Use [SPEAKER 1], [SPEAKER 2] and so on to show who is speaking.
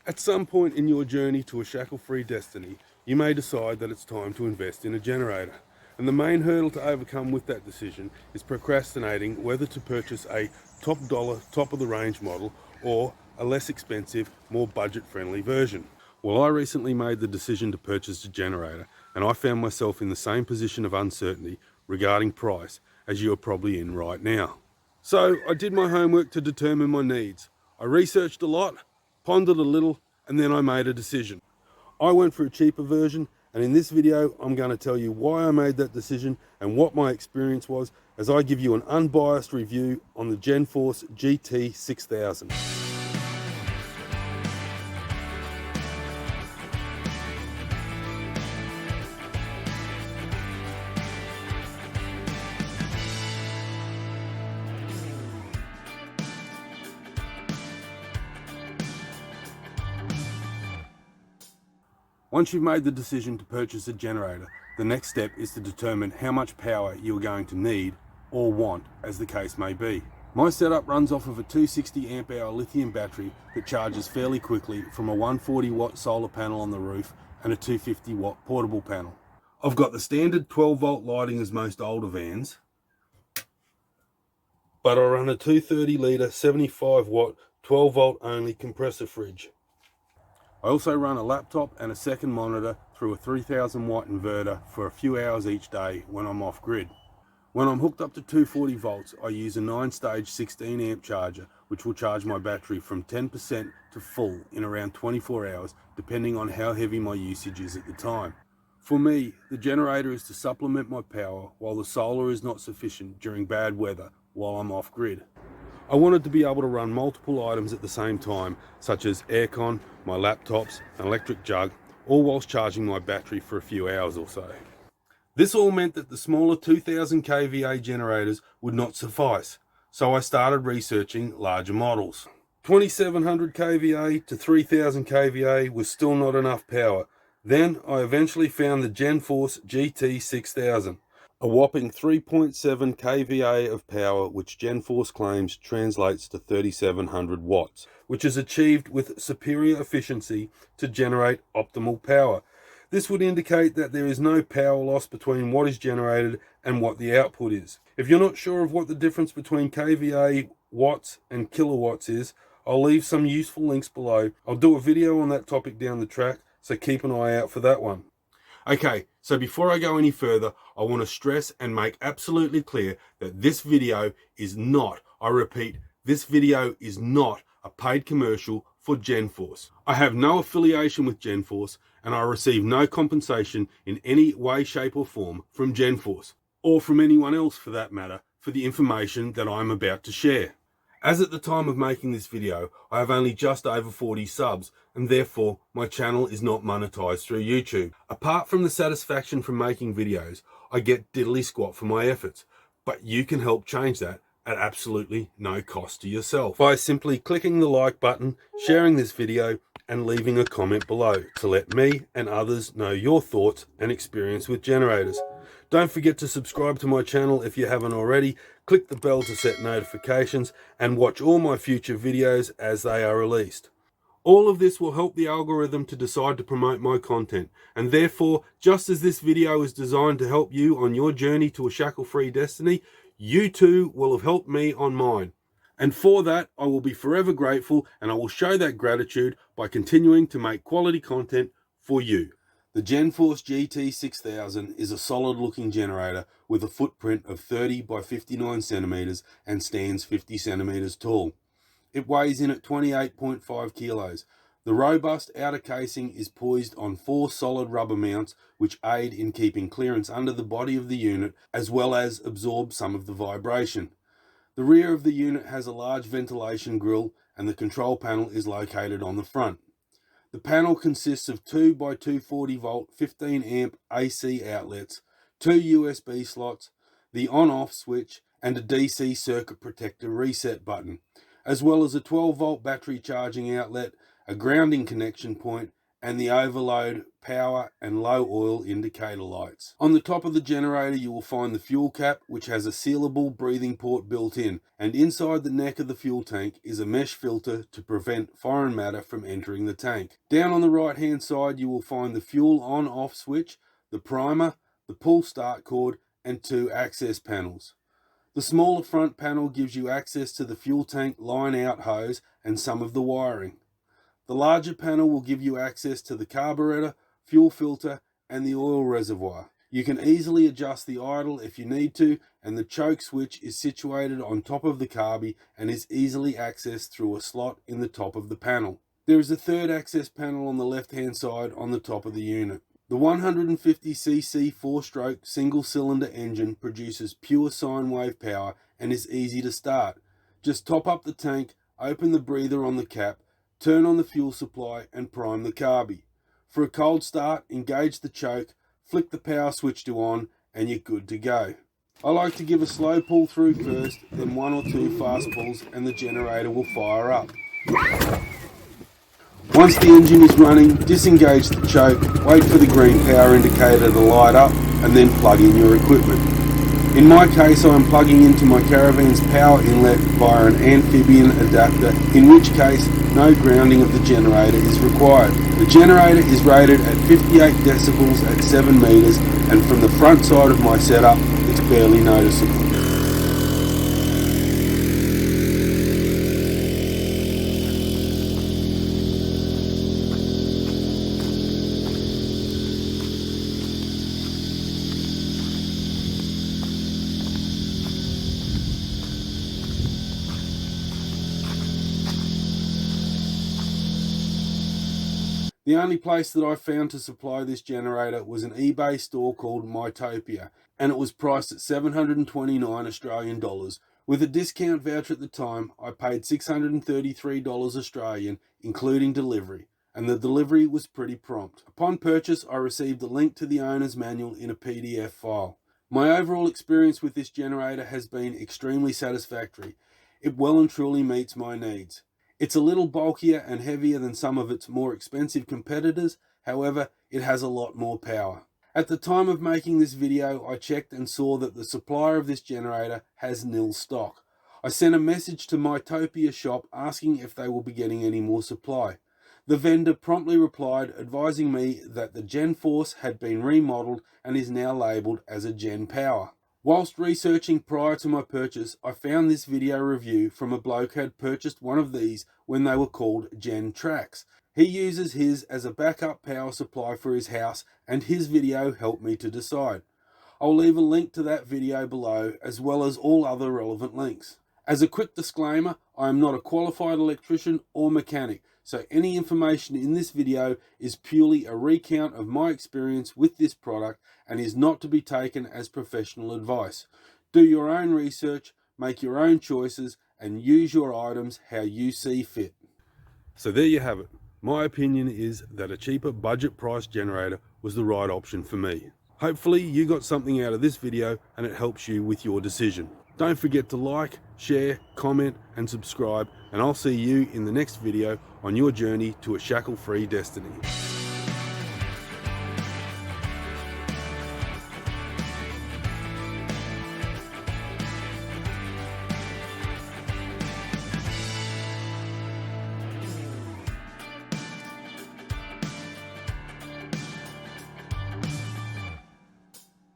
[SPEAKER 1] At some point in your journey to a shackle-free destiny, you may decide that it's time to invest in a generator. And the main hurdle to overcome with that decision is procrastinating whether to purchase a top dollar, top of the range model or a less expensive, more budget-friendly version. Well, I recently made the decision to purchase a generator, and I found myself in the same position of uncertainty regarding price as you are probably in right now. So I did my homework to determine my needs. I researched a lot, pondered a little, and then I made a decision. I went for a cheaper version, and in this video I'm going to tell you why I made that decision and what my experience was as I give you an unbiased review on the GenForce GT6000. Once you've made the decision to purchase a generator, the next step is to determine how much power you are going to need or want, as the case may be. My setup runs off of a 260 amp hour lithium battery that charges fairly quickly from a 140 watt solar panel on the roof and a 250 watt portable panel. I've got the standard 12 volt lighting as most older vans, but I run a 230 litre 75 watt 12 volt only compressor fridge. I also run a laptop and a second monitor through a 3000 watt inverter for a few hours each day when I'm off grid. When I'm hooked up to 240 volts, I use a 9-stage 16 amp charger, which will charge my battery from 10% to full in around 24 hours, depending on how heavy my usage is at the time. For me, the generator is to supplement my power while the solar is not sufficient during bad weather while I'm off grid. I wanted to be able to run multiple items at the same time, such as aircon, my laptops, an electric jug, all whilst charging my battery for a few hours or so. This all meant that the smaller 2000 kVA generators would not suffice, so I started researching larger models. 2700 kVA to 3000 kVA was still not enough power. Then I eventually found the GenForce GT6000. A whopping 3.7 kVA of power, which GenForce claims translates to 3700 watts, which is achieved with superior efficiency to generate optimal power. This would indicate that there is no power loss between what is generated and what the output is. If you're not sure of what the difference between kVA, watts and kilowatts is, I'll leave some useful links below. I'll do a video on that topic down the track, so keep an eye out for that one. Okay, so before I go any further, I want to stress and make absolutely clear that this video is not, I repeat, this video is not a paid commercial for GenForce. I have no affiliation with GenForce, and I receive no compensation in any way, shape or form from GenForce, or from anyone else for that matter, for the information that I'm about to share. As at the time of making this video, I have only just over 40 subs, and therefore my channel is not monetized through YouTube. Apart from the satisfaction from making videos, I get diddly squat for my efforts, but you can help change that at absolutely no cost to yourself by simply clicking the like button, sharing this video, and leaving a comment below to let me and others know your thoughts and experience with generators. Don't forget to subscribe to my channel if you haven't already, click the bell to set notifications, and watch all my future videos as they are released. All of this will help the algorithm to decide to promote my content, and therefore, just as this video is designed to help you on your journey to a shackle-free destiny, you too will have helped me on mine. And for that, I will be forever grateful, and I will show that gratitude by continuing to make quality content for you. The GenForce GT6000 is a solid looking generator with a footprint of 30 by 59 centimeters and stands 50 centimeters tall. It weighs in at 28.5 kilos. The robust outer casing is poised on 4 solid rubber mounts which aid in keeping clearance under the body of the unit as well as absorb some of the vibration. The rear of the unit has a large ventilation grille and the control panel is located on the front. The panel consists of 2 by 240 volt 15 amp AC outlets, 2 USB slots, the on-off switch and a DC circuit protector reset button, as well as a 12 volt battery charging outlet, a grounding connection point and the overload, power and low oil indicator lights. On the top of the generator you will find the fuel cap, which has a sealable breathing port built in, and inside the neck of the fuel tank is a mesh filter to prevent foreign matter from entering the tank. Down on the right hand side you will find the fuel on-off switch, the primer, the pull start cord and 2 access panels. The smaller front panel gives you access to the fuel tank line out hose and some of the wiring. The larger panel will give you access to the carburetor, fuel filter and the oil reservoir. You can easily adjust the idle if you need to, and the choke switch is situated on top of the carby and is easily accessed through a slot in the top of the panel. There is a third access panel on the left hand side on the top of the unit. The 150cc 4-stroke single-cylinder engine produces pure sine wave power and is easy to start. Just top up the tank, open the breather on the cap, turn on the fuel supply and prime the carby. For a cold start, engage the choke, flick the power switch to on and you're good to go. I like to give a slow pull through first, then 1 or 2 fast pulls and the generator will fire up. Once the engine is running, disengage the choke, wait for the green power indicator to light up and then plug in your equipment. In my case I am plugging into my caravan's power inlet via an amphibian adapter, in which case no grounding of the generator is required. The generator is rated at 58 decibels at 7 meters and from the front side of my setup it's barely noticeable. The only place that I found to supply this generator was an eBay store called Mytopia, and it was priced at 729 Australian dollars. With a discount voucher at the time, I paid $633 Australian, including delivery, and the delivery was pretty prompt. Upon purchase, I received a link to the owner's manual in a PDF file. My overall experience with this generator has been extremely satisfactory. It well and truly meets my needs. It's a little bulkier and heavier than some of its more expensive competitors, however, it has a lot more power. At the time of making this video, I checked and saw that the supplier of this generator has nil stock. I sent a message to Mytopia shop asking if they will be getting any more supply. The vendor promptly replied advising me that the GenForce had been remodeled and is now labelled as a GenPower. Whilst researching prior to my purchase, I found this video review from a bloke who had purchased one of these when they were called GenTrax. He uses his as a backup power supply for his house, and his video helped me to decide. I'll leave a link to that video below as well as all other relevant links. As a quick disclaimer, I am not a qualified electrician or mechanic, so any information in this video is purely a recount of my experience with this product and is not to be taken as professional advice. Do your own research, make your own choices, and use your items how you see fit. So there you have it. My opinion is that a cheaper budget price generator was the right option for me. Hopefully you got something out of this video and it helps you with your decision. Don't forget to like, share, comment and subscribe, and I'll see you in the next video on your journey to a shackle-free destiny.